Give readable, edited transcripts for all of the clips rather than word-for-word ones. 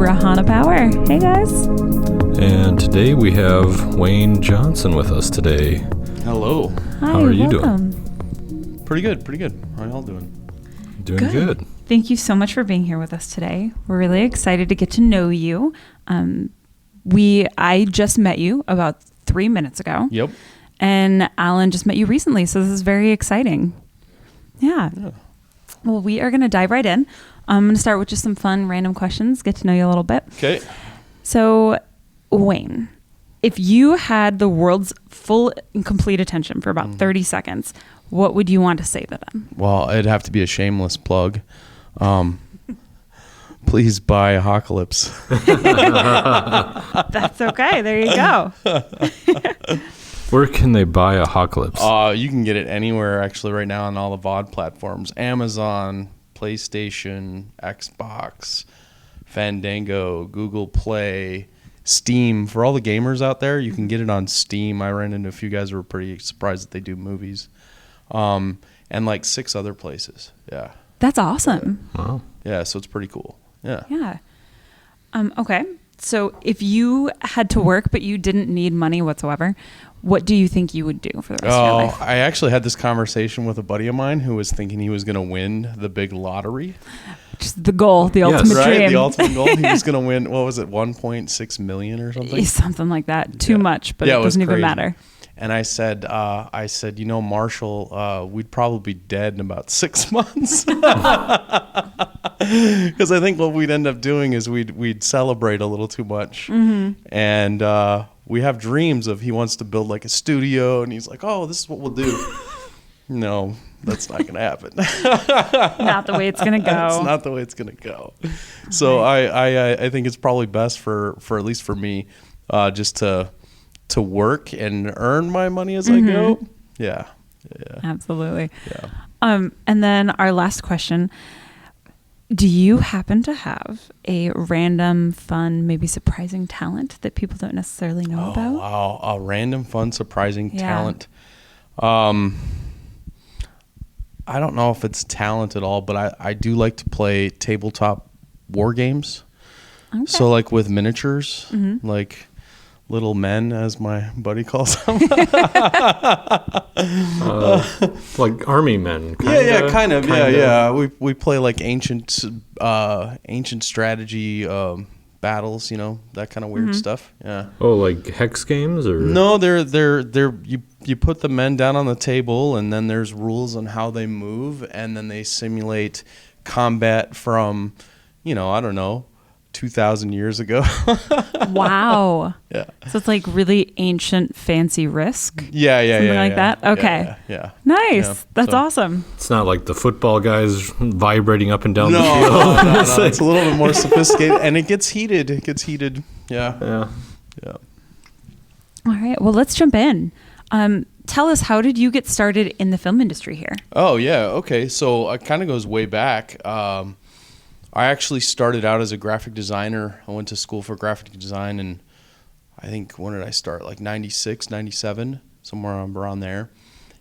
Rahana Power. Hey guys. And today we have Wayne Johnson with us today. Hello. Hi, How are you welcome. doing? Pretty good. How y'all doing? Doing good. Thank you so much for being here with us today. We're really excited to get to know you. I just met you about 3 minutes ago. Yep. And Alan just met you recently, so this is very exciting. Yeah. Well, we are going to dive right in. I'm going to start with just some fun random questions, get to know you a little bit. Okay. So, Wayne, if you had the world's full and complete attention for about 30 seconds, what would you want to say to them? Well, it'd have to be a shameless plug. Please buy Apocalypse. That's okay. There you go. Where can they buy Apocalypse? You can get it anywhere actually right now on all the VOD platforms. Amazon, PlayStation, Xbox, Fandango, Google Play, Steam. For all the gamers out there, you can get it on Steam. I ran into a few guys who were pretty surprised that they do movies. And like 6 other places. Yeah. That's awesome. Wow. Yeah, so it's pretty cool. Yeah. Yeah. Okay. So if you had to work but you didn't need money whatsoever, what do you think you would do for the rest of your life? I actually had this conversation with a buddy of mine who was thinking he was going to win the big lottery. Just the goal, the ultimate Right? dream. The ultimate goal. He was going to win, what was it, 1.6 million or something? Something like that. Too much, but Yeah, it it was doesn't even crazy. matter. And I said, you know, Marshall, we'd probably be dead in about 6 months. Because I think what we'd end up doing is we'd celebrate a little too much. Mm-hmm. And we have dreams of he wants to build like a studio, and he's like, oh, this is what we'll do. No, that's not going to happen. Not the way it's going to go. It's not the way it's going to go. So I think it's probably best for at least for me, just to work and earn my money as I go. Yeah. Absolutely. Yeah. And then our last question. Do you happen to have a random, fun, maybe surprising talent that people don't necessarily know about? Wow. A random, fun, surprising talent. I don't know if it's talent at all, but I do like to play tabletop war games. Okay. So like with miniatures, like little men, as my buddy calls them. Like army men. Kind of. Yeah. We play like ancient strategy battles, you know, that kind of weird stuff. Yeah. Oh, like hex games or? No, they're you put the men down on the table, and then there's rules on how they move, and then they simulate combat from, you know, I don't know, 2,000 years ago. Wow. Yeah. So it's like really ancient, fancy Risk? Yeah. Something like that? Okay. Yeah. Nice. Yeah. That's So- awesome. It's not like the football guys vibrating up and down No, the field. no, it's a little bit more sophisticated, and it gets heated. Yeah. Yeah. Yeah. All right. Well, let's jump in. Tell us, how did you get started in the film industry here? Oh, yeah. Okay. So it kind of goes way back. I actually started out as a graphic designer. I went to school for graphic design, and I think, when did I start? Like 96, 97, somewhere around there.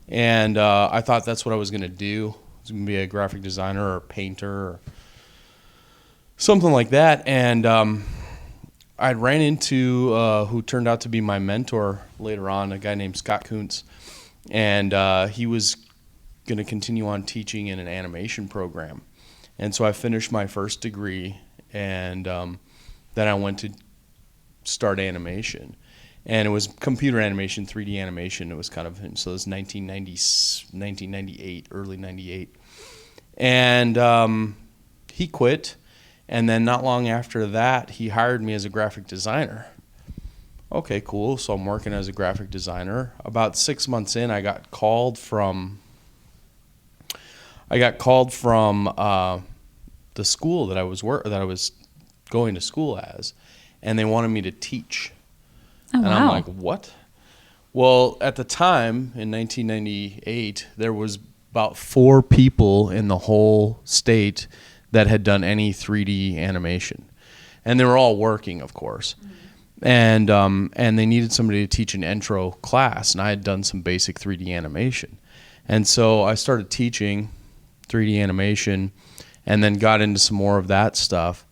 And I thought that's what I was going to do. I was going to be a graphic designer or a painter or something like that. And I ran into who turned out to be my mentor later on, a guy named Scott Kuntz. And he was going to continue on teaching in an animation program. And so I finished my first degree, and then I went to start animation. And it was computer animation, 3D animation. It was kind of, so it was 1998, early 98. And he quit, and then not long after that, he hired me as a graphic designer. Okay, cool. So I'm working as a graphic designer. About 6 months in, I got called from the school that I was going to school as, and they wanted me to teach. Oh, and wow. I'm like, what? Well, at the time in 1998, there was about 4 people in the whole state that had done any 3D animation, and they were all working, of course. And they needed somebody to teach an intro class, and I had done some basic 3D animation. And so I started teaching 3D animation, and then got into some more of that stuff.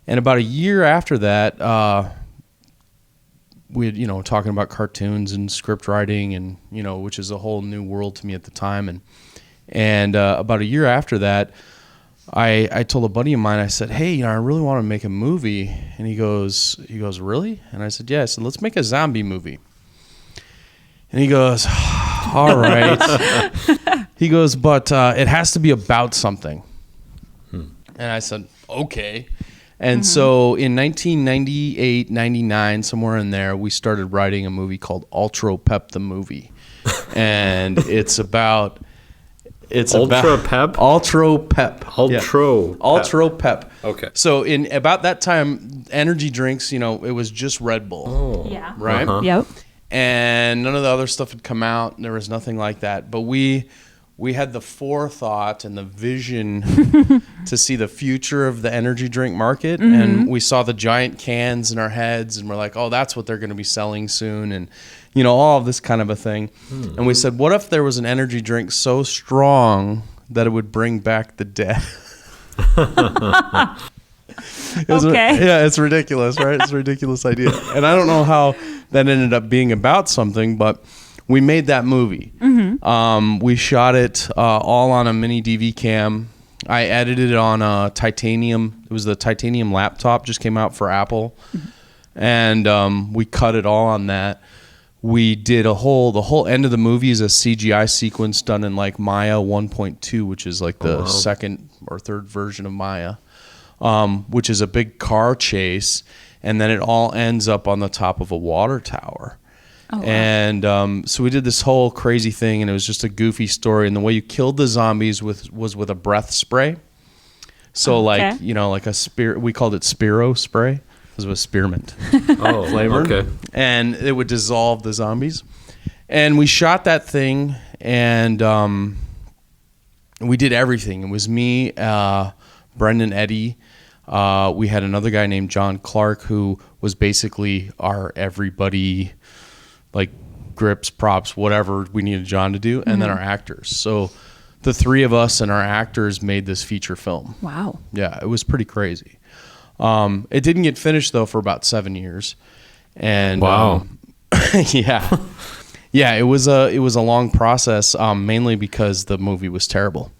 And about a year after that, we had, talking about cartoons and script writing, and which is a whole new world to me at the time. And about a year after that, I told a buddy of mine, I said, hey, I really want to make a movie. And he goes, really? And I said, yeah. I said, let's make a zombie movie. And he goes, all right. He goes, but it has to be about something. And I said, okay. And so in 1998, 99, somewhere in there, we started writing a movie called Ultra Pep the Movie. And it's about... Ultra Pep? Ultra Pep. Ultra Pep. Okay. So in about that time, energy drinks, it was just Red Bull. Oh. Yeah. Right? Uh-huh. Yep. And none of the other stuff had come out. There was nothing like that. But we had the forethought and the vision to see the future of the energy drink market. And we saw the giant cans in our heads, and we're like, oh, that's what they're going to be selling soon. And, all of this kind of a thing. And we said, what if there was an energy drink so strong that it would bring back the dead? It's ridiculous, right? It's a ridiculous idea. And I don't know how that ended up being about something, but we made that movie. We shot it all on a mini DV cam. I edited it on a titanium. It was the titanium laptop, just came out for Apple. And we cut it all on that. We did the whole end of the movie is a CGI sequence done in like Maya 1.2, which is like the second or third version of Maya, which is a big car chase. And then it all ends up on the top of a water tower. Oh, wow. And so we did this whole crazy thing, and it was just a goofy story. And the way you killed the zombies was with a breath spray. So like a spear, we called it Spiro spray. It was spearmint flavor. Okay. And it would dissolve the zombies. And we shot that thing, and we did everything. It was me, Brendan Eddy. We had another guy named John Clark, who was basically our everybody, like grips, props, whatever we needed John to do, and then our actors. So the three of us and our actors made this feature film. Wow. Yeah, it was pretty crazy. It didn't get finished though for about 7 years, and wow, yeah, it was a long process, mainly because the movie was terrible,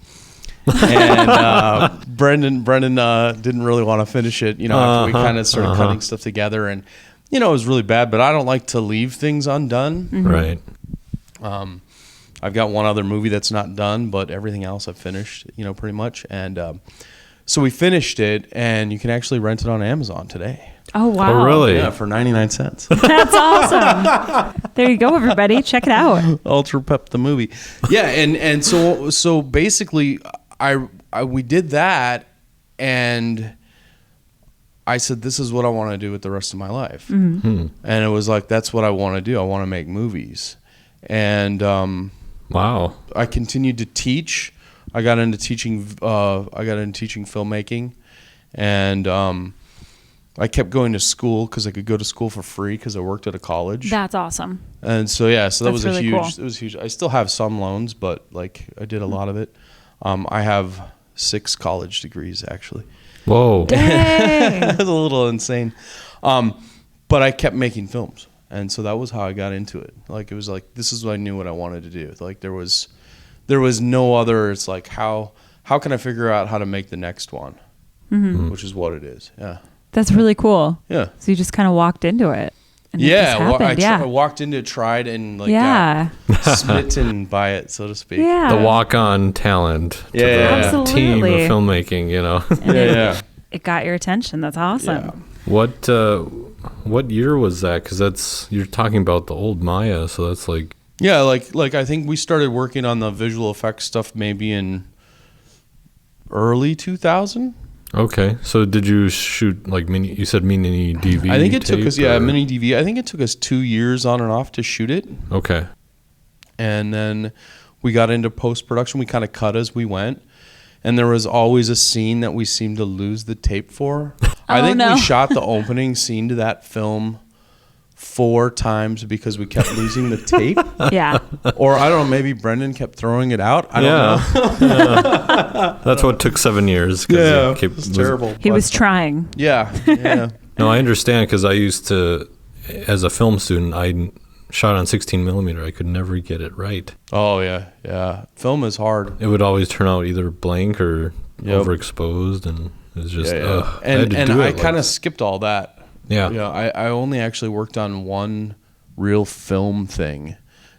and Brendan didn't really want to finish it, after we kind of started cutting stuff together, and it was really bad. But I don't like to leave things undone, right? I've got one other movie that's not done, but everything else I've finished, pretty much, and. So we finished it, and you can actually rent it on Amazon today. Oh, wow. Oh, really? Yeah, for 99 cents. That's awesome. There you go, everybody. Check it out. Ultra Pep the movie. Yeah, and so basically, we did that, and I said, this is what I want to do with the rest of my life. And it was like, that's what I want to do. I want to make movies. And wow. I continued to teach. I got into teaching filmmaking, and I kept going to school because I could go to school for free because I worked at a college. That's awesome. And so that was really huge. Cool. It was huge. I still have some loans, but like I did a lot of it. I have 6 college degrees actually. Whoa, Dang. That's a little insane. But I kept making films, and so that was how I got into it. Like it was like this is what I knew what I wanted to do. Like there was no other. It's like how can I figure out how to make the next one, which is what it is. Yeah, that's really cool. Yeah, so you just kind of walked into it. And yeah, it just happened. I walked into it, tried, and got smitten by it, so to speak. Yeah, the walk-on talent to the absolutely. team of filmmaking. And it got your attention. That's awesome. Yeah. What year was that? Because you're talking about the old Maya, so that's like. Yeah, like I think we started working on the visual effects stuff maybe in early 2000. Okay, so did you shoot like mini? You said mini DV. I think it took us mini DV. I think it took us 2 years on and off to shoot it. Okay, and then we got into post production. We kind of cut as we went, and there was always a scene that we seemed to lose the tape for. I think we shot the opening scene to that film 4 times because we kept losing the tape. Yeah. Or I don't know, maybe Brendan kept throwing it out. I don't know. Yeah. That's what took 7 years. Yeah, it's terrible. He was trying. Yeah. No, I understand, because I used to, as a film student, I shot on 16 millimeter. I could never get it right. Oh, yeah. Film is hard. It would always turn out either blank or overexposed, and it was just, And I kind of skipped all that. Yeah. Yeah, I only actually worked on one real film thing,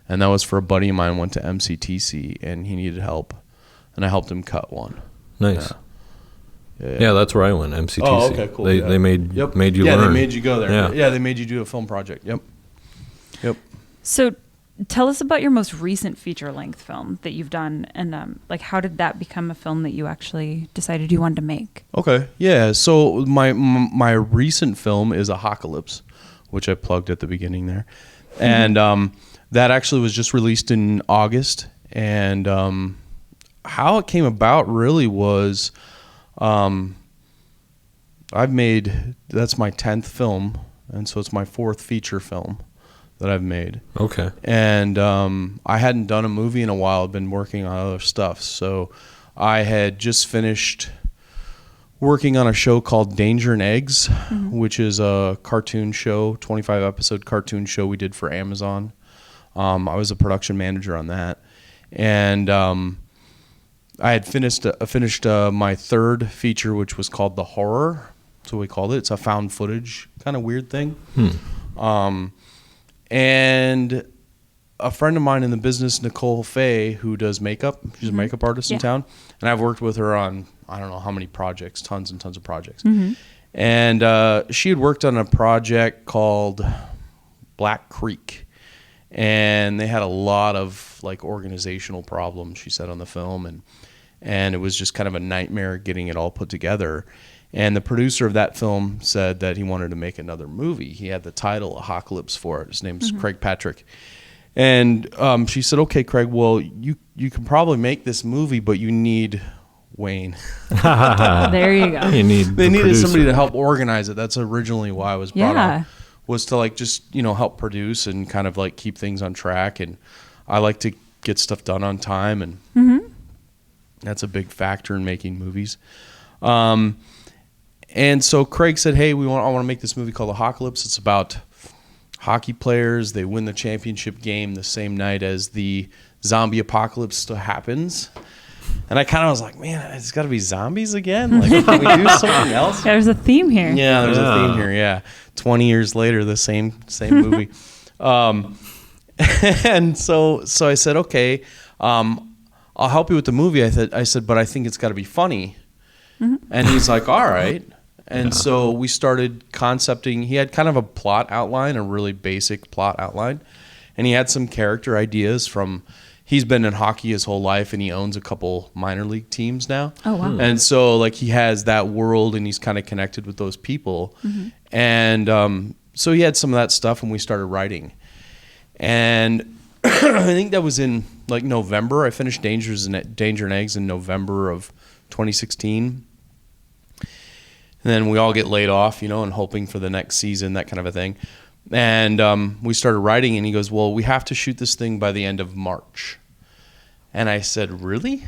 and that was for a buddy of mine went to MCTC, and he needed help, and I helped him cut one. Nice. Yeah, that's where I went, MCTC. Oh, okay, cool. They made you learn. Yeah, they made you go there. Yeah, they made you do a film project. Yep. So tell us about your most recent feature-length film that you've done, and like how did that become a film that you actually decided you wanted to make? Okay, yeah. So my recent film is Apocalypse, which I plugged at the beginning there, and that actually was just released in August. And how it came about really was, that's my 10th film, and so it's my 4th feature film that I've made. Okay. And I hadn't done a movie in a while. I've been working on other stuff. So I had just finished working on a show called Danger and Eggs, which is a cartoon show, 25-episode cartoon show we did for Amazon. I was a production manager on that. And I had finished my 3rd feature, which was called The Horror. That's what we called it. It's a found footage kind of weird thing. And a friend of mine in the business, Nicole Fay, who does makeup, she's a makeup artist in town, and I've worked with her on I don't know how many projects, tons and tons of projects. And she had worked on a project called Black Creek, and they had a lot of like organizational problems, she said, on the film, and it was just kind of a nightmare getting it all put together. And the producer of that film said that he wanted to make another movie. He had the title Apocalypse for it. His name's Craig Patrick. And she said, okay, Craig, well, you can probably make this movie, but you need Wayne. There you go. They needed somebody to help organize it. That's originally why I was brought on, was to like just, help produce and kind of like keep things on track. And I like to get stuff done on time, and that's a big factor in making movies. And so Craig said, hey, I want to make this movie called Apocalypse. It's about hockey players. They win the championship game the same night as the zombie apocalypse happens. And I kind of was like, man, it's got to be zombies again? Like, can we do something else? There's a theme here. Yeah, there's a theme here, yeah. 20 years later, the same movie. And so I said, okay, I'll help you with the movie. I said, but I think it's got to be funny. And he's like, all right. And so we started concepting. He had kind of a plot outline, a really basic plot outline. And he had some character ideas from, he's been in hockey his whole life, and he owns a couple minor league teams now. Oh, wow. And so like he has that world, and he's kind of connected with those people. And so he had some of that stuff, and we started writing. And I think that was in like November. I finished Danger and Eggs in November of 2016. And then we all get laid off, and hoping for the next season, that kind of a thing. And we started writing, and he goes, well, we have to shoot this thing by the end of March. And I said, really?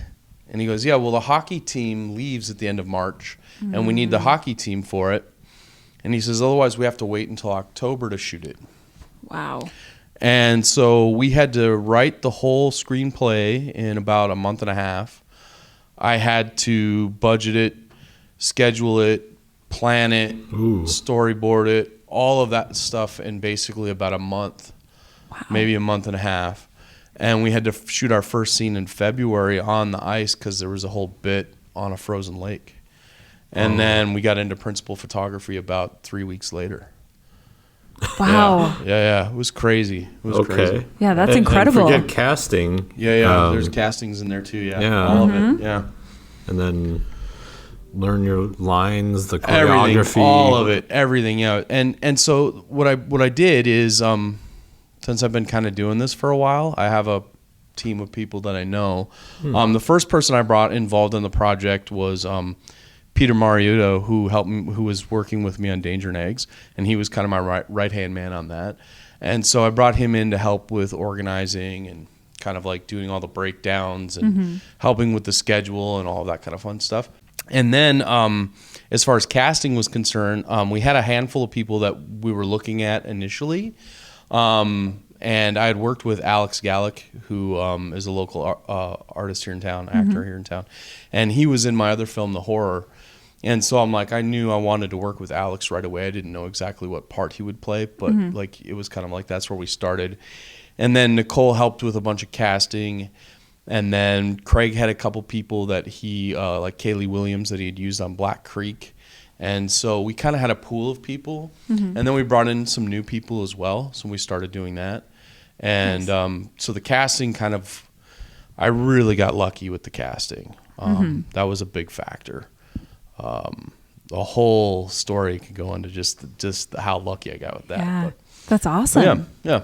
And he goes, yeah, well, the hockey team leaves at the end of March, and we need the hockey team for it. And he says, otherwise we have to wait until October to shoot it. Wow. And so we had to write the whole screenplay in about a month and a half. I had to budget it, schedule it, plan it, storyboard it, all of that stuff in basically about a month, maybe a month and a half. And we had to shoot our first scene in February on the ice because there was a whole bit on a frozen lake. And then we got into principal photography about 3 weeks later. Wow. Yeah. It was crazy. It was crazy. Yeah, that's incredible. And forget casting. Yeah. There's castings in there too. Yeah. All of it. Yeah. And then learn your lines, the choreography, everything, all of it, everything. Yeah. And so what I did is, since I've been kind of doing this for a while, I have a team of people that I know. The first person I brought involved in the project was Peter Mariuto, who was working with me on Danger and Eggs, and he was kind of my right hand man on that. And so I brought him in to help with organizing and kind of like doing all the breakdowns and helping with the schedule and all of that kind of fun stuff. And then as far as casting was concerned, we had a handful of people that we were looking at initially. And I had worked with Alex Gallick, who is a local artist here in town, actor here in town. And he was in my other film, The Horror. And so I'm like, I knew I wanted to work with Alex right away. I didn't know exactly what part he would play, but like it was kind of like that's where we started. And then Nicole helped with a bunch of casting. And then Craig had a couple people that he, like Kaylee Williams, that he had used on Black Creek. And so we kind of had a pool of people. And then we brought in some new people as well. So we started doing that. And so the casting kind of, I really got lucky with the casting. That was a big factor. The whole story could go into just how lucky I got with that. Yeah, but, that's awesome. yeah.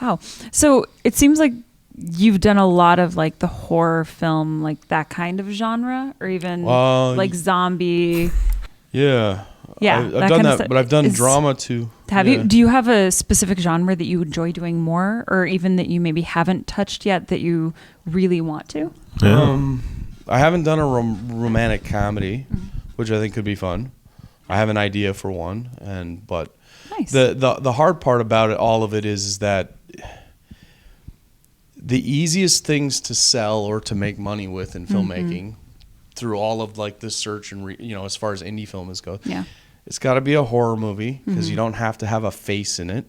Wow. So it seems like you've done a lot of like the horror film, like that kind of genre, or even like zombie. Yeah. Yeah, I've that done kind of that, but I've done drama too. Have you? Do you have a specific genre that you enjoy doing more, or even that you maybe haven't touched yet that you really want to? Yeah. I haven't done a romantic comedy, which I think could be fun. I have an idea for one, but nice. The hard part about all of it is that the easiest things to sell or to make money with in filmmaking, through all of like the search and as far as indie film goes, it's got to be a horror movie because you don't have to have a face in it,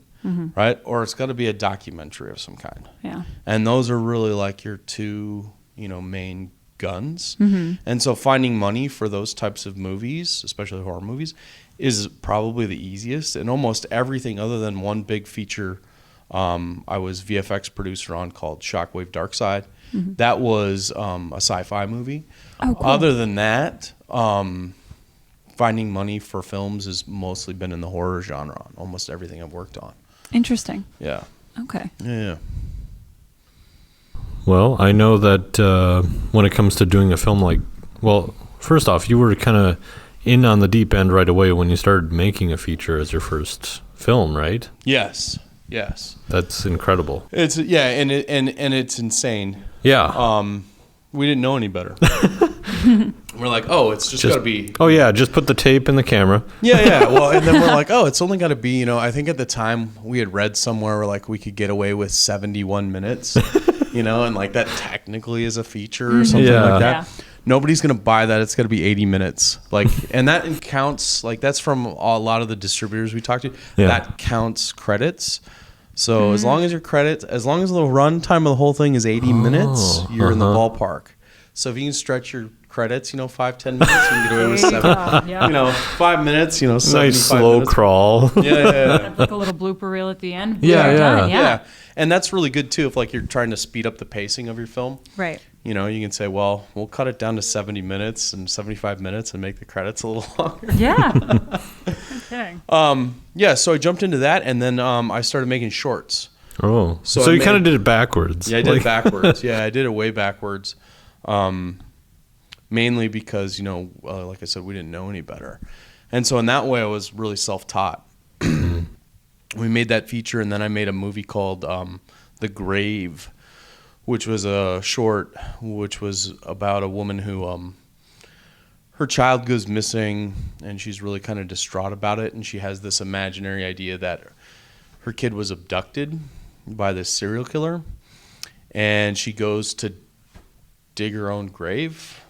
right? Or it's got to be a documentary of some kind. Yeah. And those are really like your two, main guns. And so finding money for those types of movies, especially horror movies, is probably the easiest. And almost everything other than one big feature I was VFX producer on called Shockwave Dark Side. That was a sci-fi movie. Oh, cool. Other than that, finding money for films has mostly been in the horror genre on almost everything I've worked on. Interesting. Yeah. Okay. Yeah. Well, I know that when it comes to doing a film first off, you were kind of in on the deep end right away when you started making a feature as your first film, right? Yes. That's incredible. It's and it's insane. Yeah. We didn't know any better. We're like, it's just got to be. Oh yeah, just put the tape in the camera. Yeah. Well, and then we're like, it's only got to be. I think at the time we had read somewhere where like we could get away with 71 minutes. And like that technically is a feature or something like that. Yeah. Nobody's going to buy that. It's got to be 80 minutes. Like, and that counts, like that's from a lot of the distributors we talked to. Yeah. That counts credits. So as long as the run time of the whole thing is 80 minutes, you're in the ballpark. So if you can stretch your credits, 5-10 minutes, you can get away with 7. 5 minutes, 75 nice slow minutes. Crawl. Yeah. Like a little blooper reel at the end. Yeah. And that's really good too if like you're trying to speed up the pacing of your film. Right. You can say, well, we'll cut it down to 70 minutes and 75 minutes and make the credits a little longer. Yeah. Okay. So I jumped into that, and then I started making shorts. Oh. So you kind of did it backwards. Yeah, I did it backwards. Yeah, I did it way backwards. Mainly because, like I said, we didn't know any better. And so in that way, I was really self-taught. We made that feature, and then I made a movie called The Grave, which was a short, which was about a woman who her child goes missing, and she's really kind of distraught about it, and she has this imaginary idea that her kid was abducted by this serial killer, and she goes to dig her own grave,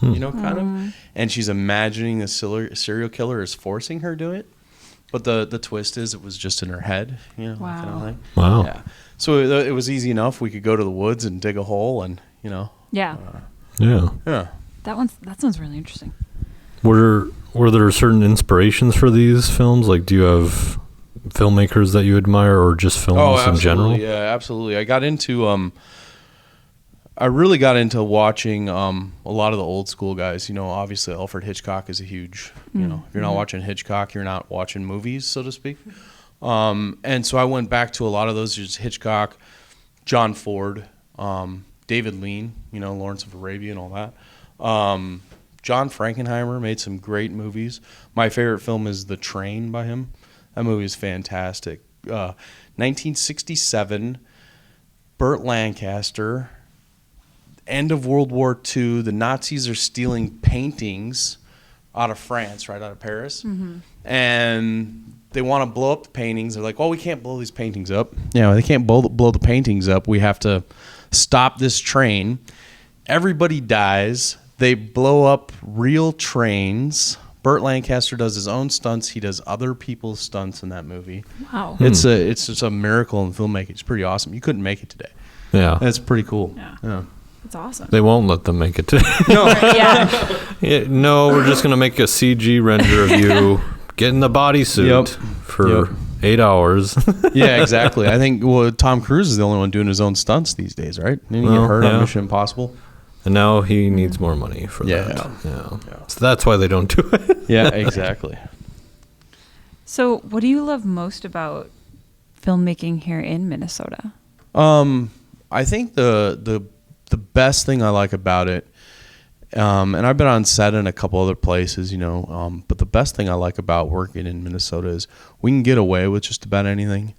kind of, and she's imagining the serial killer is forcing her to do it. But the twist is it was just in her head, Wow. Kind of thing. Wow. Yeah. So it was easy enough. We could go to the woods and dig a hole, and Yeah. Yeah. That sounds really interesting. Were there certain inspirations for these films? Like, do you have filmmakers that you admire, or just films in general? Yeah, absolutely. I really got into watching a lot of the old school guys. Obviously Alfred Hitchcock is a huge, if you're not watching Hitchcock, you're not watching movies, so to speak. And so I went back to a lot of those, just Hitchcock, John Ford, David Lean, Lawrence of Arabia and all that. John Frankenheimer made some great movies. My favorite film is The Train by him. That movie is fantastic. 1967, Burt Lancaster, end of World War II. The Nazis are stealing paintings out of France, right out of Paris. And they want to blow up the paintings. They're like, well, we can't blow these paintings up. Yeah, they can't blow the paintings up. We have to stop this train. Everybody dies. They blow up real trains. Burt Lancaster does his own stunts. He does other people's stunts in that movie. Wow. It's just a miracle in filmmaking. It's pretty awesome. You couldn't make it today. Yeah. That's pretty cool. Yeah. That's awesome. They won't let them make it today. No. Yeah, no, we're just going to make a CG render of you getting the bodysuit for 8 hours. Yeah, exactly. I think Tom Cruise is the only one doing his own stunts these days, right? Didn't he get hurt on Mission Impossible? And now he needs more money for that. Yeah. So that's why they don't do it. Yeah, exactly. So what do you love most about filmmaking here in Minnesota? I think the best thing I like about it, and I've been on set in a couple other places, but the best thing I like about working in Minnesota is we can get away with just about anything.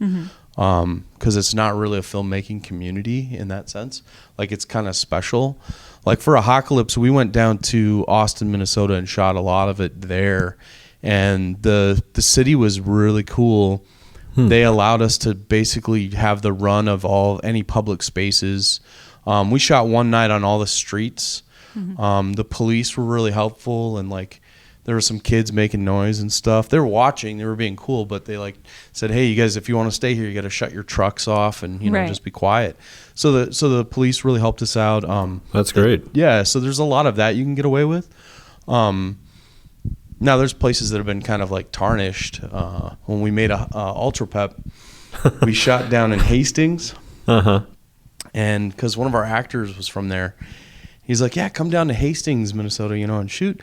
Because it's not really a filmmaking community in that sense. Like, it's kind of special. Like, for Apocalypse, we went down to Austin, Minnesota, and shot a lot of it there. And the city was really cool. They allowed us to basically have the run of any public spaces. We shot one night on all the streets. The police were really helpful, and like there were some kids making noise and stuff. They were watching, they were being cool, but they like said, "Hey, you guys, if you want to stay here, you got to shut your trucks off and just be quiet." So the police really helped us out. That's great. Yeah, so there's a lot of that you can get away with. Now there's places that have been kind of like tarnished. When we made Ultra Pep, we shot down in Hastings. And because one of our actors was from there, he's like, "Yeah, come down to Hastings, Minnesota, and shoot."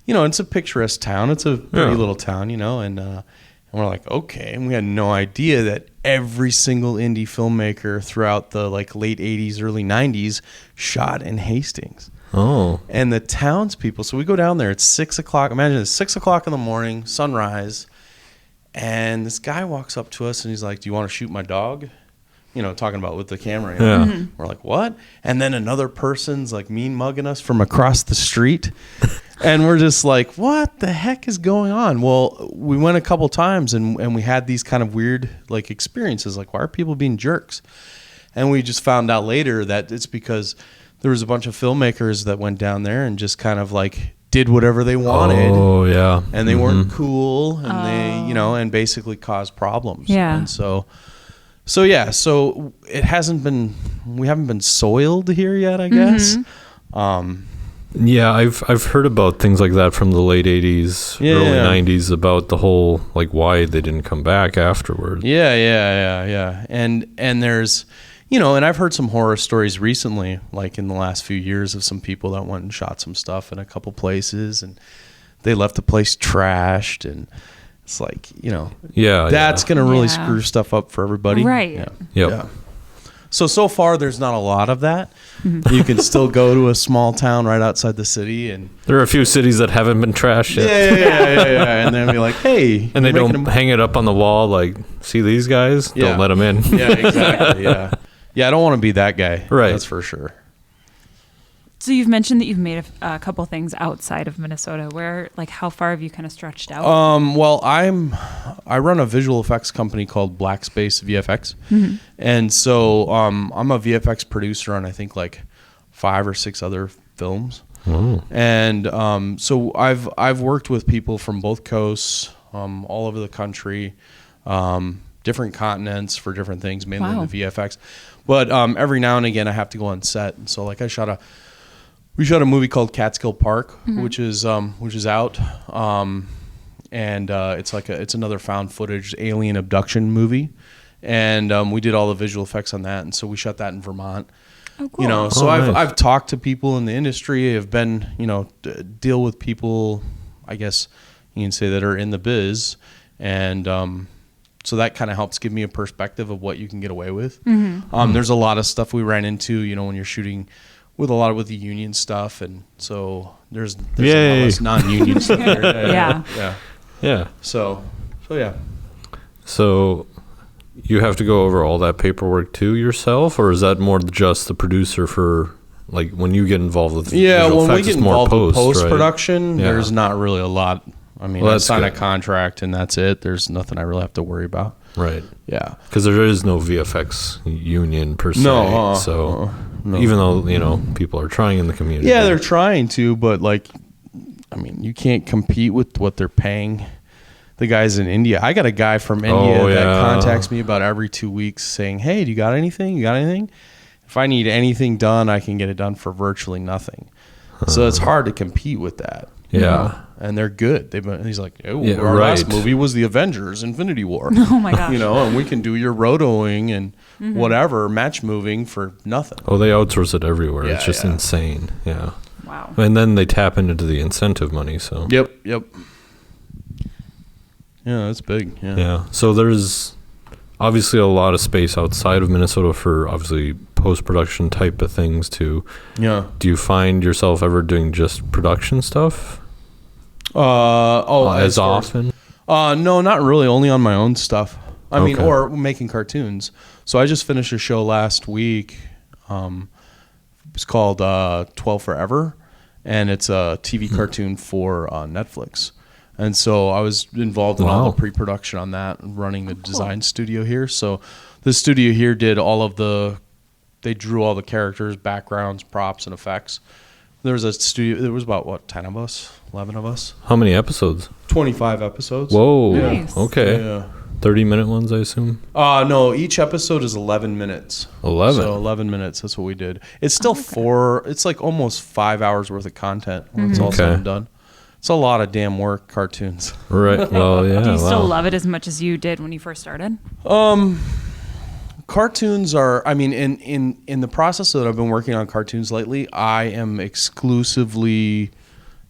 It's a picturesque town. It's a pretty little town, and we're like, okay. And we had no idea that every single indie filmmaker throughout the like late 80s, early 90s shot in Hastings. Oh. And the townspeople, so we go down there, it's 6 o'clock. Imagine it's 6 o'clock in the morning, sunrise. And this guy walks up to us and he's like, "Do you want to shoot my dog?" Talking about with the camera. We're like, "What?" And then another person's like mean mugging us from across the street. And we're just like, what the heck is going on? Well, we went a couple times and we had these kind of weird like experiences. Like, why are people being jerks? And we just found out later that it's because there was a bunch of filmmakers that went down there and just kind of like did whatever they wanted. Oh, yeah. And they weren't cool, and they, and basically caused problems. Yeah. And so it hasn't been, we haven't been soiled here yet, I guess. Yeah, I've heard about things like that from the late 80s, early 90s about the whole, like, why they didn't come back afterward. Yeah. And there's, and I've heard some horror stories recently, like in the last few years, of some people that went and shot some stuff in a couple places and they left the place trashed, and it's like, that's going to really screw stuff up for everybody. Right. Yeah. So far, there's not a lot of that. You can still go to a small town right outside the city, and there are a few cities that haven't been trashed yet. Yeah. And then be like, "Hey," and they don't hang it up on the wall like, "See these guys? Don't let them in." Yeah, exactly. Yeah. I don't want to be that guy. Right. That's for sure. So you've mentioned that you've made a couple things outside of Minnesota. Where, like, how far have you kind of stretched out? Well, I run a visual effects company called Black Space VFX, and so I'm a VFX producer on I think like 5 or 6 other films, and so I've worked with people from both coasts, all over the country, different continents for different things, mainly in the VFX, but every now and again I have to go on set, and so like we shot a movie called Catskill Park, which is out, and it's another found footage alien abduction movie, and we did all the visual effects on that, and so we shot that in Vermont. Oh, cool. So nice. I've talked to people in the industry, I've been deal with people, I guess you can say, that are in the biz, and so that kind of helps give me a perspective of what you can get away with. There's a lot of stuff we ran into, when you're shooting with the union stuff, and so there's a lot Yay. less non-union stuff there. Yeah. So yeah. So you have to go over all that paperwork too yourself, or is that more just the producer for like when you get involved with visual when we effects, get it's more involved with post production, right? Yeah. there's not really a lot. I mean, Well, I that's sign a good. contract and that's it. There's nothing I really have to worry about. Right. Yeah. Because there is no VFX union per se. So no. even though, people are trying in the community. Yeah, they're trying to, but like, I mean, you can't compete with what they're paying the guys in India. I got a guy from India that contacts me about every 2 weeks saying, "Hey, do you got anything? You got anything? If I need anything done, I can get it done for virtually nothing." So it's hard to compete with that. Yeah. And they're good. He's like, "Oh, Yeah, our last right. movie was the Avengers: Infinity War." Oh my gosh. And we can do your rotoing and whatever match moving for nothing. Oh, they outsource it everywhere. It's Yeah, just yeah. insane. Yeah. Wow. And then they tap into the incentive money. So Yep. Yeah, that's big. yeah. So there's obviously a lot of space outside of Minnesota for obviously post-production type of things too. Yeah. Do you find yourself ever doing just production stuff As as often? No, not really. Only on my own stuff. I mean, Okay. or making cartoons. So I just finished a show last week. It's called 12 Forever, and it's a TV cartoon for Netflix. And so I was involved in all Wow. the pre-production on that, running the design studio here. So the studio here did they drew all the characters, backgrounds, props, and effects. There was about 10 of us, 11 of us. How many episodes? 25 episodes. Whoa. Nice. Okay. Yeah. 30-minute ones, I assume? No, each episode is 11 minutes. 11? So 11 minutes, that's what we did. It's still it's like almost 5 hours worth of content when it's all said Okay. and done. It's a lot of damn work, cartoons. Right. Well, yeah. Do you still wow. love it as much as you did when you first started? Cartoons are, I mean, in the process that I've been working on cartoons lately, I am exclusively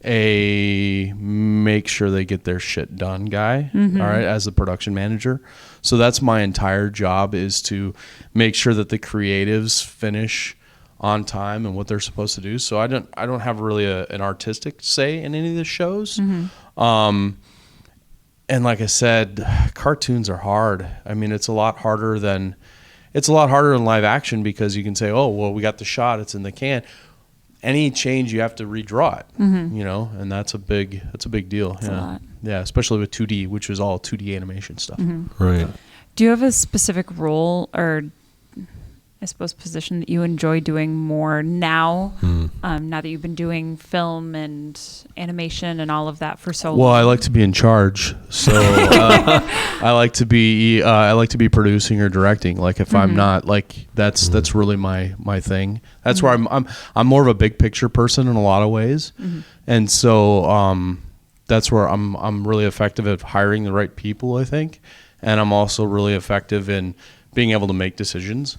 a make sure they get their shit done guy, all right, as the production manager. So that's my entire job, is to make sure that the creatives finish on time and what they're supposed to do. So I don't have really an artistic say in any of the shows. And like I said, cartoons are hard. I mean, it's a lot harder than live action, because you can say, "Oh, well, we got the shot, it's in the can." Any change, you have to redraw it, and that's a big deal. That's a lot. Yeah, especially with 2D, which is all 2D animation stuff. Right. Do you have a specific role or, I suppose, position that you enjoy doing more now? Now that you've been doing film and animation and all of that for so long. Well, I like to be in charge, so I like to be producing or directing. Like if I'm not, like that's really my thing. That's where I'm more of a big picture person in a lot of ways, and so that's where I'm really effective at hiring the right people, I think, and I'm also really effective in being able to make decisions,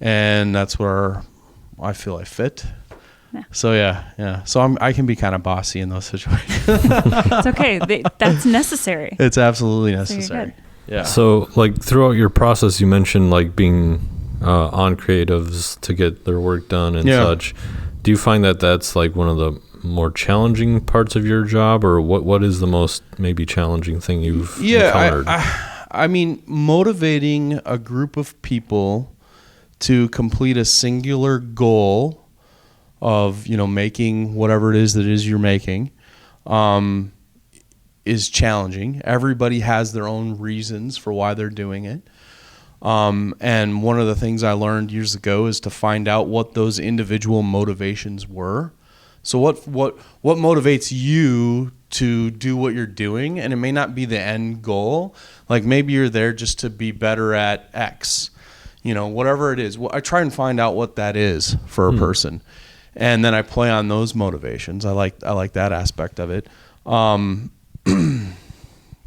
and that's where I feel I fit. Yeah. So yeah. So I can be kind of bossy in those situations. It's okay. That's necessary. It's absolutely you're necessary. good. Yeah. So, like, throughout your process, you mentioned, like, being on creatives to get their work done and such. Do you find that that's, like, one of the more challenging parts of your job, or what is the most maybe challenging thing you've encountered? I mean, motivating a group of people to complete a singular goal of, making whatever it is you're making, is challenging. Everybody has their own reasons for why they're doing it. And one of the things I learned years ago is to find out what those individual motivations were. So what motivates you to do what you're doing? And it may not be the end goal. Like maybe you're there just to be better at X, whatever it is. Well, I try and find out what that is for a person. And then I play on those motivations. I like that aspect of it.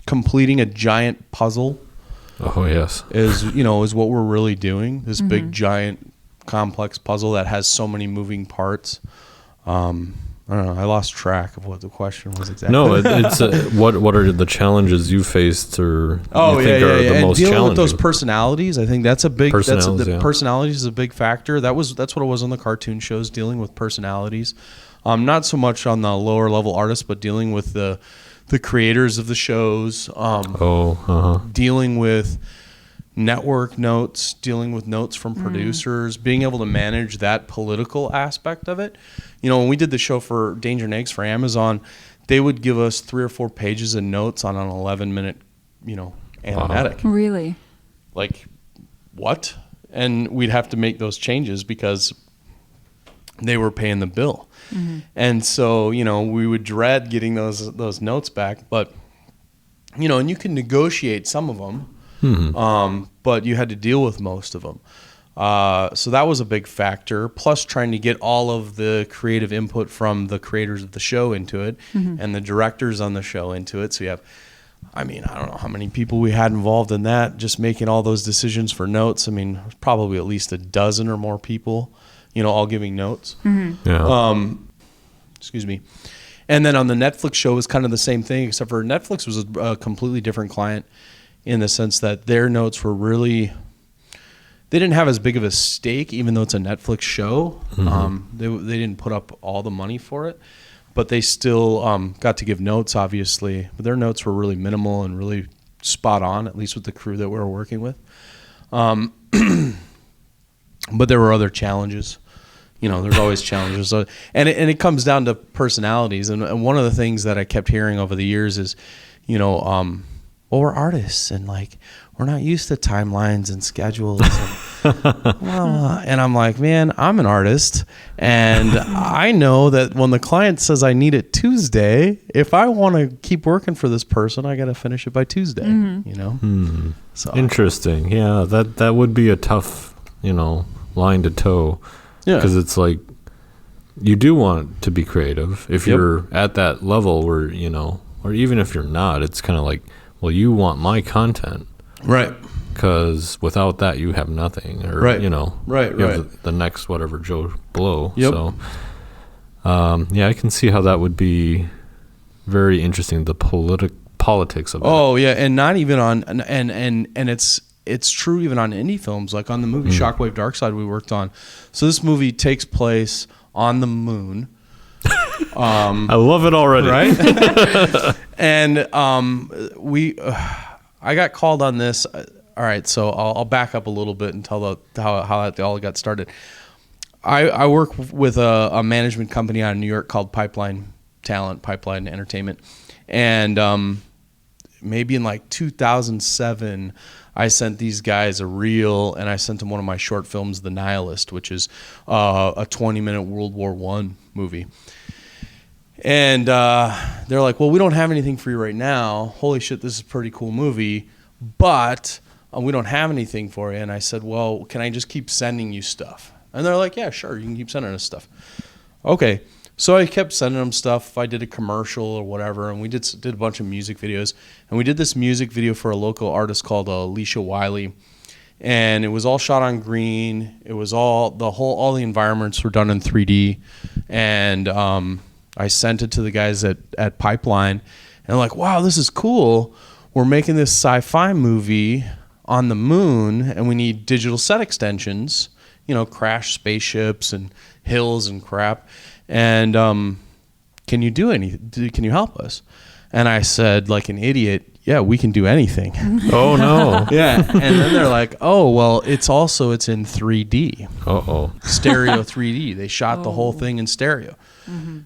Completing a giant puzzle. Oh, yes. Is what we're really doing. This big, giant, complex puzzle that has so many moving parts. I don't know. I lost track of what the question was exactly. No, it's what are the challenges you faced or are the most dealing challenging? with those personalities, I think that's a big Personalities is a big factor. That's what it was on the cartoon shows, dealing with personalities. Not so much on the lower level artists, but dealing with the creators of the shows. Dealing with network notes, dealing with notes from producers, being able to manage that political aspect of it. You know, when we did the show for Danger and Eggs for Amazon, they would give us 3 or 4 pages of notes on an 11-minute, animatic. Wow. Really? Like, what? And we'd have to make those changes because they were paying the bill. Mm-hmm. And so, we would dread getting those notes back, but, and you can negotiate some of them. Mm-hmm. But you had to deal with most of them. So that was a big factor. Plus trying to get all of the creative input from the creators of the show into it and the directors on the show into it. So you have, I don't know how many people we had involved in that, just making all those decisions for notes. Probably at least a dozen or more people, all giving notes. Mm-hmm. Yeah. Excuse me. And then on the Netflix show, it was kind of the same thing, except for Netflix was a completely different client, in the sense that their notes were really, they didn't have as big of a stake, even though it's a Netflix show. Mm-hmm. They didn't put up all the money for it, but they still got to give notes, obviously. But their notes were really minimal and really spot on, at least with the crew that we were working with. But there were other challenges. There's always challenges. So, and it comes down to personalities. And one of the things that I kept hearing over the years is, well, we're artists and we're not used to timelines and schedules. And I'm like, man, I'm an artist. And I know that when the client says I need it Tuesday, if I want to keep working for this person, I got to finish it by Tuesday, So interesting. Yeah, that would be a tough, line to toe. Yeah. Because it's like, you do want to be creative. If you're at that level where, or even if you're not, it's kind of like, well, you want my content. Right. Because without that, you have nothing. Or, right. You have the next whatever Joe Blow. Yep. So, I can see how that would be very interesting, the politics of it. Oh, yeah. And not even on, and it's true even on indie films, like on the movie Shockwave Darkside we worked on. So this movie takes place on the moon. I love it already. Right? And I got called on this. All right, so I'll back up a little bit and tell how that all got started. I work with a management company out of New York called Pipeline Entertainment. And maybe in 2007, I sent these guys a reel, and I sent them one of my short films, The Nihilist, which is a 20-minute World War I movie. And they're like, well, we don't have anything for you right now. Holy shit, this is a pretty cool movie, but we don't have anything for you. And I said, well, can I just keep sending you stuff? And they're like, yeah, sure, you can keep sending us stuff. Okay. So I kept sending them stuff. I did a commercial or whatever, and we did a bunch of music videos. And we did this music video for a local artist called Alicia Wiley, and it was all shot on green. It was all the environments were done in 3D, and I sent it to the guys at Pipeline, and they're like, "Wow, this is cool. We're making this sci-fi movie on the moon, and we need digital set extensions, crash spaceships and hills and crap." And can you do anything? Can you help us? And I said, like an idiot, yeah, we can do anything. Oh, no. Yeah. And then they're like, oh, well, it's in 3D. Uh-oh. Stereo 3D. They shot the whole thing in stereo. Mm-hmm.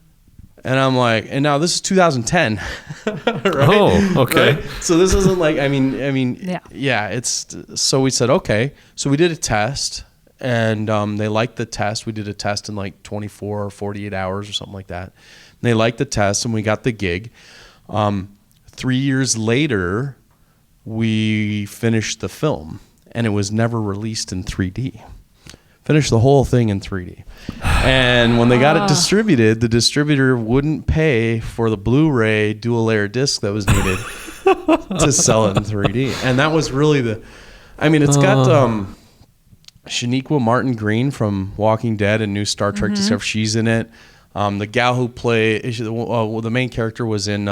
And I'm like, and now this is 2010. Right? Oh, okay. Right? So this isn't so we said, okay. So we did a test. And they liked the test. We did a test in 24 or 48 hours or something like that. And they liked the test, and we got the gig. 3 years later, we finished the film, and it was never released in 3D. Finished the whole thing in 3D. And when they got it distributed, the distributor wouldn't pay for the Blu-ray dual-layer disc that was needed to sell it in 3D. And that was really it's got... Shaniqua Martin Green from Walking Dead and new Star Trek Discovery, she's in it. The gal who played the main character was in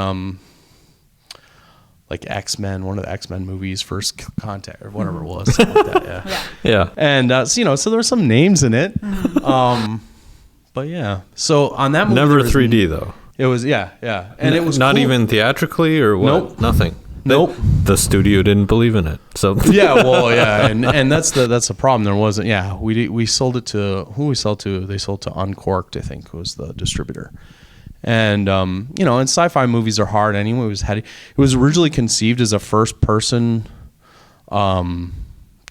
like X-Men, one of the X-Men movies, First Contact or whatever it was, something like that. Yeah. Yeah. And so there were some names in it. But yeah. So on that movie, Never 3D though. It was and it was not cool. even theatrically or what? Nope. Nothing. Nope. The studio didn't believe in it. So and that's the problem. There wasn't. Yeah, we sold it to who we sold to. They sold to Uncorked, I think, was the distributor. And and sci-fi movies are hard anyway. It was originally conceived as a first-person, kind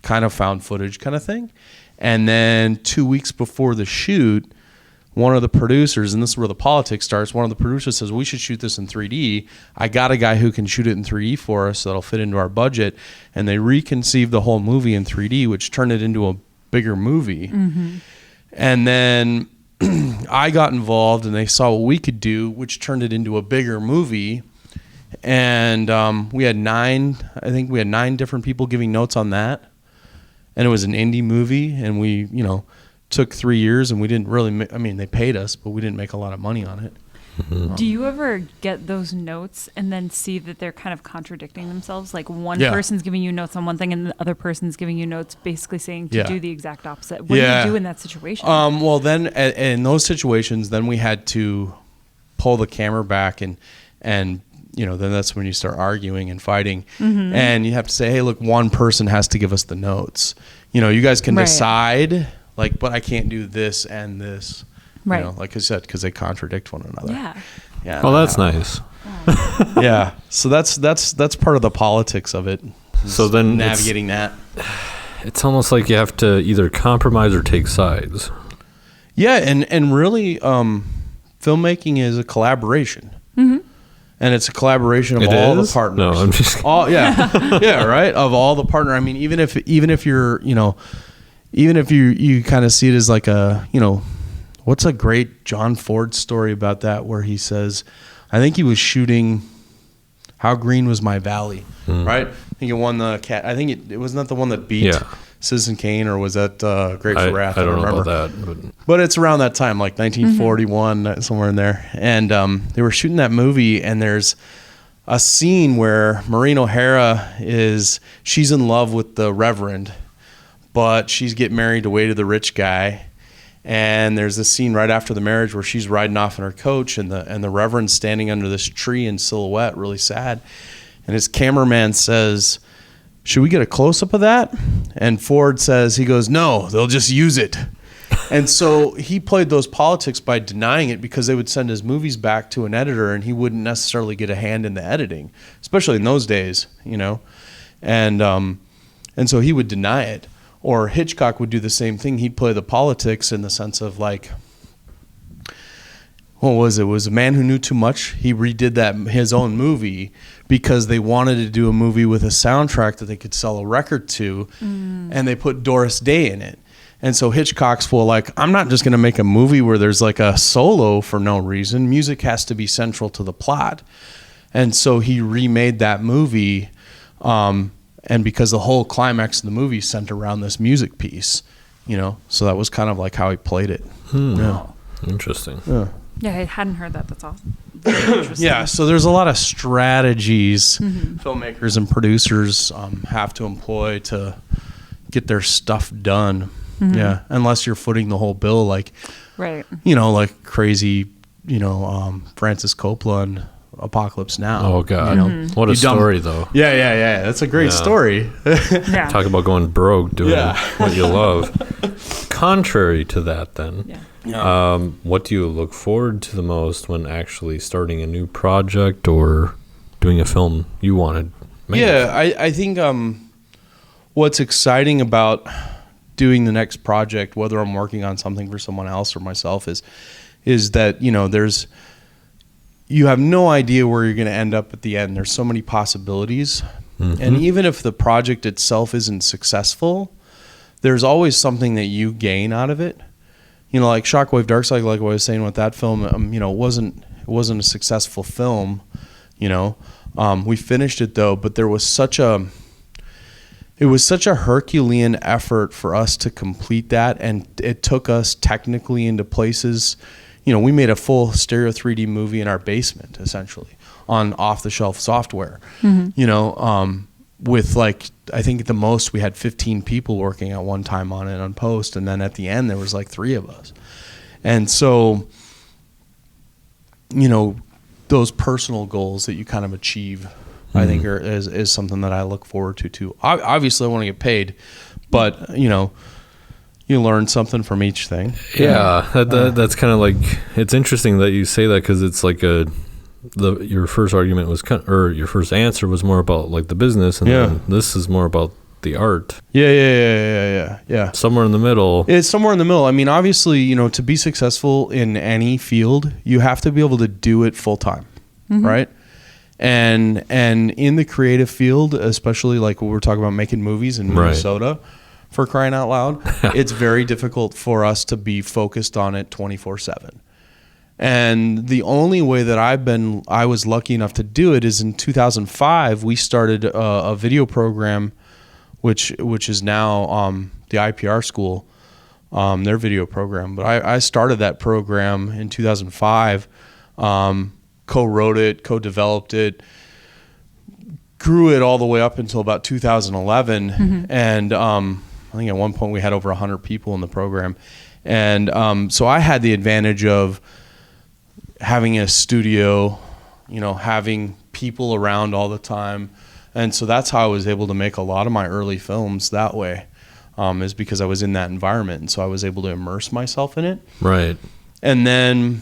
of found footage kind of thing, and then 2 weeks before the shoot, one of the producers, and this is where the politics starts, one of the producers says, we should shoot this in 3D. I got a guy who can shoot it in 3D for us that'll fit into our budget. And they reconceived the whole movie in 3D, which turned it into a bigger movie. Mm-hmm. And then I got involved and they saw what we could do, which turned it into a bigger movie. And we had 9 different people giving notes on that. And it was an indie movie, and we, took 3 years, and we didn't really they paid us, but we didn't make a lot of money on it. Mm-hmm. Do you ever get those notes and then see that they're kind of contradicting themselves? Like one person's giving you notes on one thing and the other person's giving you notes basically saying to do the exact opposite. What do you do in that situation? Well, then in those situations, then we had to pull the camera back and then that's when you start arguing and fighting. Mm-hmm. And you have to say, hey, look, one person has to give us the notes. You guys can decide, but I can't do this and this. Right. Like I said, because they contradict one another. Yeah. Yeah. Well, that's nice. Yeah. So that's part of the politics of it. So then navigating that. It's almost like you have to either compromise or take sides. Yeah, and really, filmmaking is a collaboration. Mm-hmm. And it's a collaboration of all the partners. No, I'm just kidding. Yeah, right. Of all the partner. I mean, even if you're, even if you kind of see it as like a, what's a great John Ford story about that, where he says, I think he was shooting How Green Was My Valley, right? I think it won the cat. I think it was not the one that beat Citizen Kane, or was that Grateful Wrath? I don't know about that. But it's around that time, like 1941, somewhere in there. And they were shooting that movie, and there's a scene where Maureen O'Hara she's in love with the Reverend, but she's getting married away to the rich guy. And there's this scene right after the marriage where she's riding off in her coach, and the Reverend's standing under this tree in silhouette, really sad. And his cameraman says, should we get a close-up of that? And Ford says, he goes, no, they'll just use it. And so he played those politics by denying it, because they would send his movies back to an editor and he wouldn't necessarily get a hand in the editing, especially in those days, And so he would deny it. Or Hitchcock would do the same thing. He'd play the politics in the sense of like, what was it? It was A Man Who Knew Too Much. He redid his own movie because they wanted to do a movie with a soundtrack that they could sell a record to, and they put Doris Day in it. And so Hitchcock's full like, I'm not just going to make a movie where there's like a solo for no reason. Music has to be central to the plot. And so he remade that movie, and because the whole climax of the movie centered around this music piece, so that was kind of like how he played it. Yeah. Interesting. Yeah, I hadn't heard that. That's awesome. Very interesting. Yeah, so there's a lot of strategies filmmakers and producers have to employ to get their stuff done. Mm-hmm. Yeah, unless you're footing the whole bill, like crazy, Francis Coppola and Apocalypse Now. Oh God, what a story though. Yeah. That's a great story. Talk about going broke doing what you love. Contrary to that, then, what do you look forward to the most when actually starting a new project or doing a film you wanted made? Yeah, I think what's exciting about doing the next project, whether I'm working on something for someone else or myself, is that you have no idea where you're going to end up at the end. There's so many possibilities. Mm-hmm. And even if the project itself isn't successful, there's always something that you gain out of it. Like Shockwave Darkside, like what I was saying with that film, it wasn't a successful film, we finished it though, but it was such a Herculean effort for us to complete that. And it took us technically into places, we made a full stereo 3D movie in our basement, essentially, on off-the-shelf software. With like, I think at the most we had 15 people working at one time on it on post, and then at the end there was like 3 of us. And so, those personal goals that you kind of achieve, I think is something that I look forward to too. Obviously I want to get paid, but you learn something from each thing. Yeah, that's kind of like, it's interesting that you say that, because it's like your first argument was or your first answer was more about like the business, and then this is more about the art. Yeah. Somewhere in the middle. It's somewhere in the middle. I mean, obviously, to be successful in any field, you have to be able to do it full time, right? And in the creative field, especially like when we're talking about making movies in Minnesota, for crying out loud, it's very difficult for us to be focused on it 24/7. And the only way that I was lucky enough to do it is in 2005, we started a video program, which is now the IPR school, their video program. But I started that program in 2005, co-wrote it, co-developed it, grew it all the way up until about 2011. And I think at one point we had over 100 people in the program. And so I had the advantage of having a studio, having people around all the time. And so that's how I was able to make a lot of my early films that way, is because I was in that environment. And so I was able to immerse myself in it. Right. And then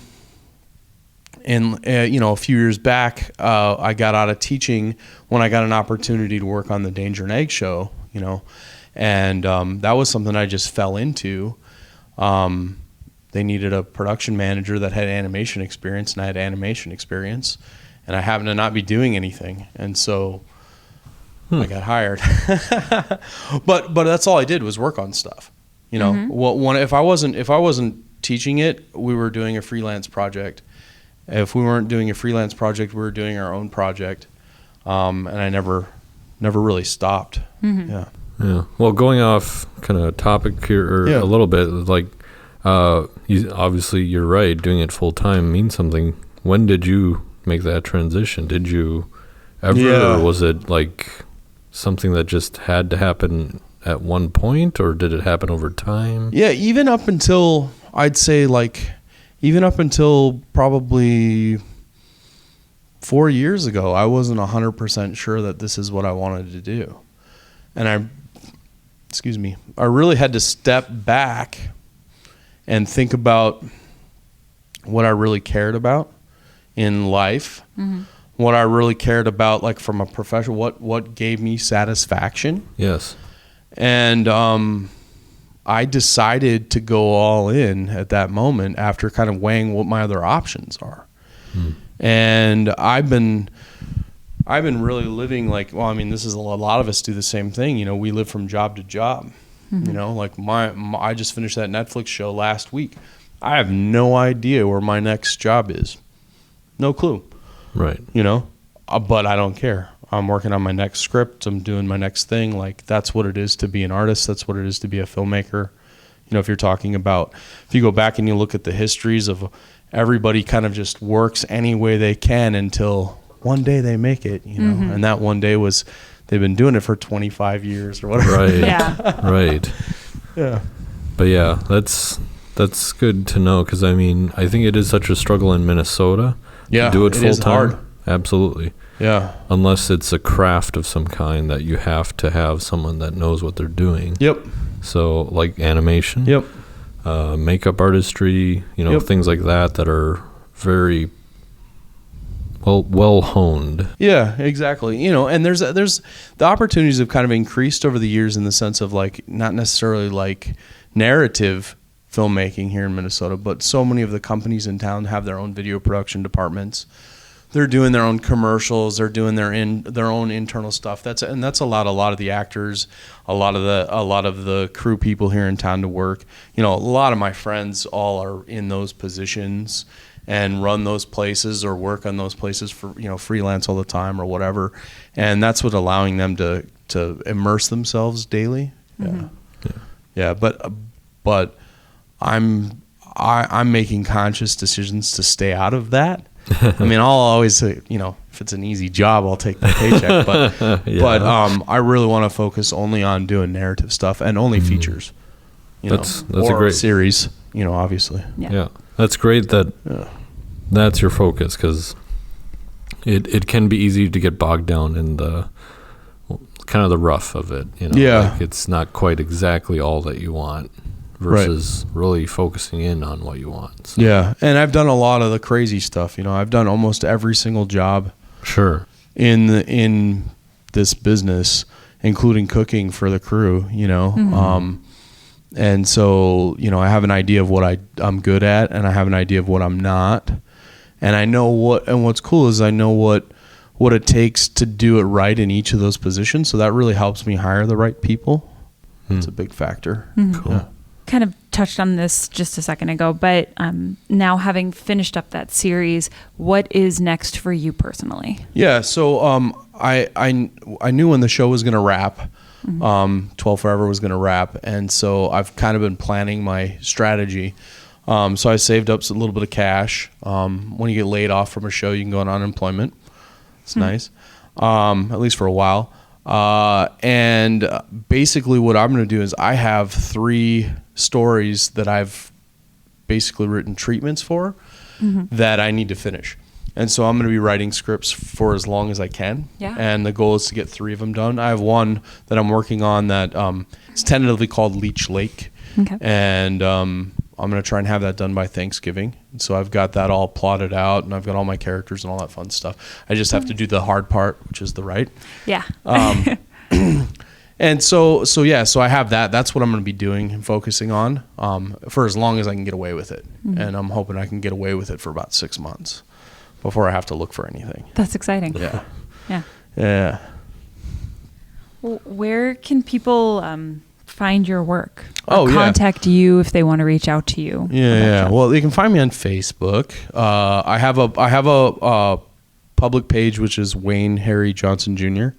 a few years back, I got out of teaching when I got an opportunity to work on the Danger and Egg show, and that was something I just fell into. They needed a production manager that had animation experience, and I had animation experience, and I happened to not be doing anything, and so I got hired. but that's all I did was work on stuff. If I wasn't teaching it, we were doing a freelance project. If we weren't doing a freelance project, we were doing our own project, and I never really stopped. Yeah. Well, going off kind of topic here a little bit, like. Obviously you're right, doing it full time means something. When did you make that transition? Did you ever, or was it like something that just had to happen at one point, or did it happen over time? Yeah, even up until probably 4 years ago, I wasn't 100% sure that this is what I wanted to do. And I really had to step back and think about what I really cared about in life, what I really cared about, like from a professional, what gave me satisfaction. Yes. And I decided to go all in at that moment after kind of weighing what my other options are. And I've been really living like, this is a lot of us do the same thing. We live from job to job. Like I just finished that Netflix show last week. I have no idea where my next job is. No clue. Right. But I don't care. I'm working on my next script. I'm doing my next thing. Like that's what it is to be an artist. That's what it is to be a filmmaker. If you're talking about, if you go back and you look at the histories of everybody kind of just works any way they can until one day they make it, and that one day was, they've been doing it for 25 years or whatever. Right. Yeah. Right. Yeah. But yeah, that's good to know, because I think it is such a struggle in Minnesota to do it full time. Hard. Absolutely. Yeah. Unless it's a craft of some kind that you have to have someone that knows what they're doing. Yep. So like animation. Yep. Makeup artistry, things like that are very well honed. Yeah, exactly. And there's the opportunities have kind of increased over the years in the sense of like not necessarily like narrative filmmaking here in Minnesota, but so many of the companies in town have their own video production departments. They're doing their own commercials. They're doing their own internal stuff. That's allowed a lot of the actors, a lot of the crew people here in town to work. A lot of my friends all are in those positions and run those places or work on those places for freelance all the time or whatever, and that's what allowing them to immerse themselves daily. Yeah. But I'm making conscious decisions to stay out of that. I mean, I'll always say, if it's an easy job, I'll take the paycheck. But I really want to focus only on doing narrative stuff and only features. That's or a great series. Obviously. Yeah, that's great that that's your focus, because it can be easy to get bogged down in the kind of the rough of it. Like it's not quite exactly all that you want. Versus really focusing in on what you want. So. Yeah, and I've done a lot of the crazy stuff. I've done almost every single job. Sure. In this business, including cooking for the crew. And so I have an idea of what I'm good at, and I have an idea of what I'm not, and I know what. And what's cool is I know what it takes to do it right in each of those positions. So that really helps me hire the right people. It's a big factor. Cool. Yeah. Kind of touched on this just a second ago, but now having finished up that series, what is next for you personally? Yeah, so I knew when the show was going to wrap, 12 Forever was going to wrap, and so I've kind of been planning my strategy. So I saved up a little bit of cash. When you get laid off from a show, you can go on unemployment. It's nice, at least for a while. And basically what I'm going to do is I have 3 stories that I've basically written treatments for that I need to finish. And so I'm going to be writing scripts for as long as I can. Yeah. And the goal is to get 3 of them done. I have one that I'm working on that is tentatively called Leech Lake. Okay. And I'm going to try and have that done by Thanksgiving. And so I've got that all plotted out, and I've got all my characters and all that fun stuff. I just have to do the hard part, which is the write. Yeah. And so I have that. That's what I'm going to be doing and focusing on for as long as I can get away with it. And I'm hoping I can get away with it for about 6 months before I have to look for anything. That's exciting. Yeah. Yeah. Yeah. Well, where can people find your work? Or contact you if they want to reach out to you? Yeah. Well, you can find me on Facebook. I have a public page, which is Wayne Harry Johnson Jr.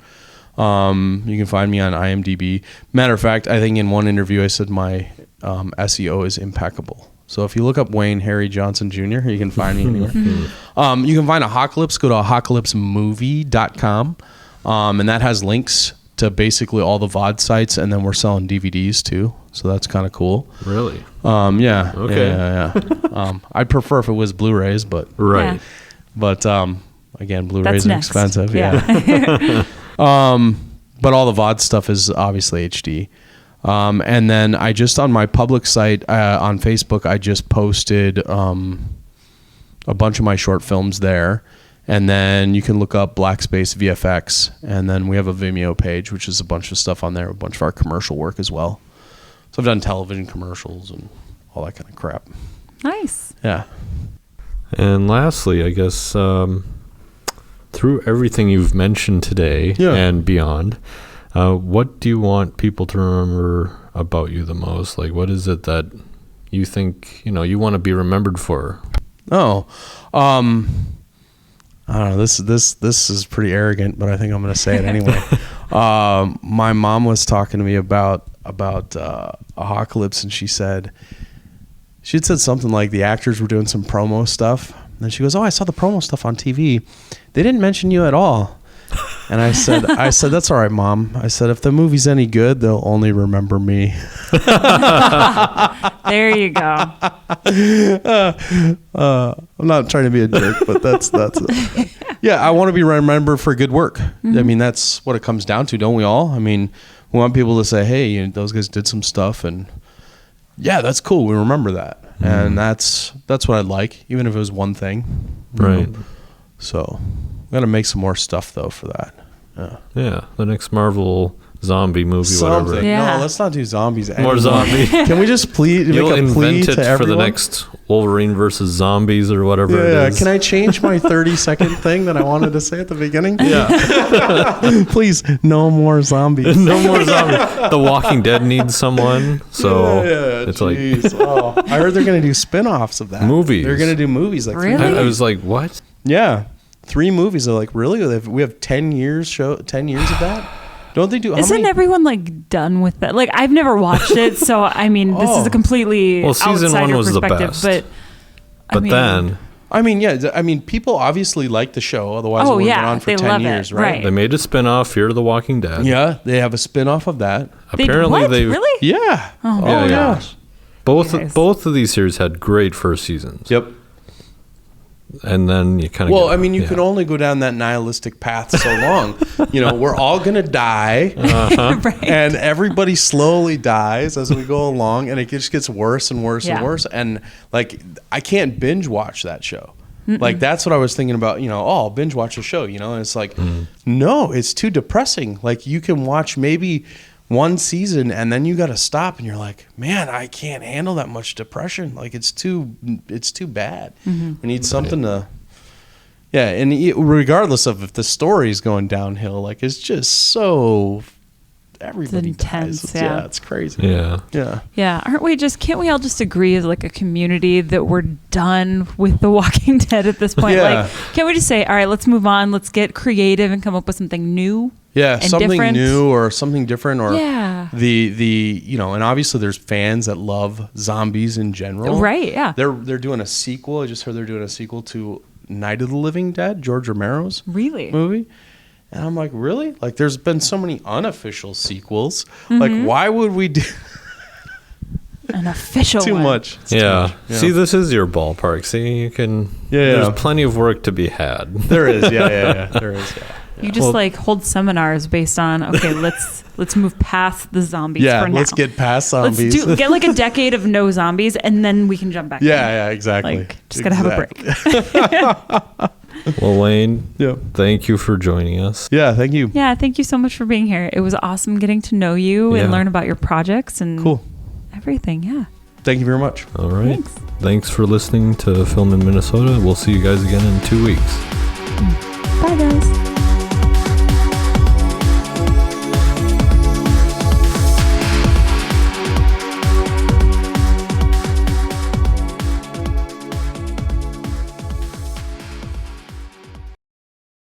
You can find me on IMDb. Matter of fact, I think in one interview I said my SEO is impeccable. So if you look up Wayne Harry Johnson Jr., you can find me anywhere. You can find Apocalypse. Go to apocalypsemovie.com, and that has links to basically all the VOD sites, and then we're selling DVDs too. So that's kind of cool. Really? Yeah. Okay. Yeah. I'd prefer if it was Blu-rays, but right. Yeah. But again, Blu-rays are expensive. Yeah. But all the VOD stuff is obviously HD. And then I just on my public site on Facebook, I just posted a bunch of my short films there. And then you can look up Black Space VFX. And then we have a Vimeo page, which is a bunch of stuff on there, a bunch of our commercial work as well. So I've done television commercials and all that kind of crap. Nice. Yeah. And lastly, I guess through everything you've mentioned today and beyond, what do you want people to remember about you the most? Like, what is it that you think, you want to be remembered for? I don't know. This is pretty arrogant, but I think I'm going to say it anyway. My mom was talking to me about Apocalypse, and she had said something like the actors were doing some promo stuff. And then she goes, "Oh, I saw the promo stuff on TV. They didn't mention you at all." And I said, "That's all right, Mom." I said, "If the movie's any good, they'll only remember me." There you go. I'm not trying to be a jerk, but that's yeah. I want to be remembered for good work. Mm-hmm. I mean, that's what it comes down to, don't we all? I mean, we want people to say, "Hey, those guys did some stuff," and yeah, that's cool. We remember that, and that's what I'd like, even if it was one thing, right? So, we got to make some more stuff though for that. Yeah, the next Marvel zombie movie, Something. whatever. Yeah. No, let's not do zombies anymore. More zombie. Can we just make You'll a plea invent to it everyone? for the next Wolverine versus zombies or whatever it Yeah, is. can I change my 30-second thing that I wanted to say at the beginning? Yeah. Please, no more zombies. No more zombies. The Walking Dead needs someone, so it's geez. I heard they're going to do spin-offs of that. Movies. They're going to do movies. Like Really? I was like, what? Yeah. 3 movies. They're like, really? We have 10 years of that? Don't they do? Isn't everyone like done with that? Like I've never watched it, so I mean, this is a completely season outsider 1 was the perspective. best. But then. People obviously like the show. Otherwise, it would have been on for 10 years, right? They made a spin-off, Fear of the Walking Dead. Yeah, they have a spin-off of that. Apparently, they really? Yeah. Oh, yeah. gosh. Both of these series had great first seasons. Yep. And then you kind of you can only go down that nihilistic path so long. We're all gonna die, Right. and everybody slowly dies as we go along, and it just gets worse and worse and worse. And like, I can't binge watch that show. Like, that's what I was thinking about. I'll binge watch a show. And it's like, no, it's too depressing. Like, you can watch maybe one season and then you got to stop, and you're like, man, I can't handle that much depression. Like, it's too bad. We need something to, and regardless of if the story's going downhill, like, it's just so, everybody it's intense, dies. It's crazy. Yeah. Can't we all just agree as like a community that we're done with The Walking Dead at this point? Like, can't we just say, all right, let's move on, let's get creative and come up with something new? Something different. new or something different, or the and obviously there's fans that love zombies in general. Right, yeah. They're doing a sequel. I just heard they're doing a sequel to Night of the Living Dead, George Romero's movie. And I'm like, really? Like, there's been so many unofficial sequels. Like, why would we do an official too one? much? See, this is your ballpark. See, you can. There's plenty of work to be had. There is. There is. You just hold seminars based on, okay, let's move past the zombies for now. Let's get past zombies. Let's get like a decade of no zombies, and then we can jump back. Exactly. Like, just gotta have a break. Well, Wayne, thank you for joining us. Yeah, thank you. Yeah, thank you so much for being here. It was awesome getting to know you and learn about your projects and everything. Yeah. Thank you very much. All right. Thanks for listening to Film in Minnesota. We'll see you guys again in 2 weeks. Bye, guys.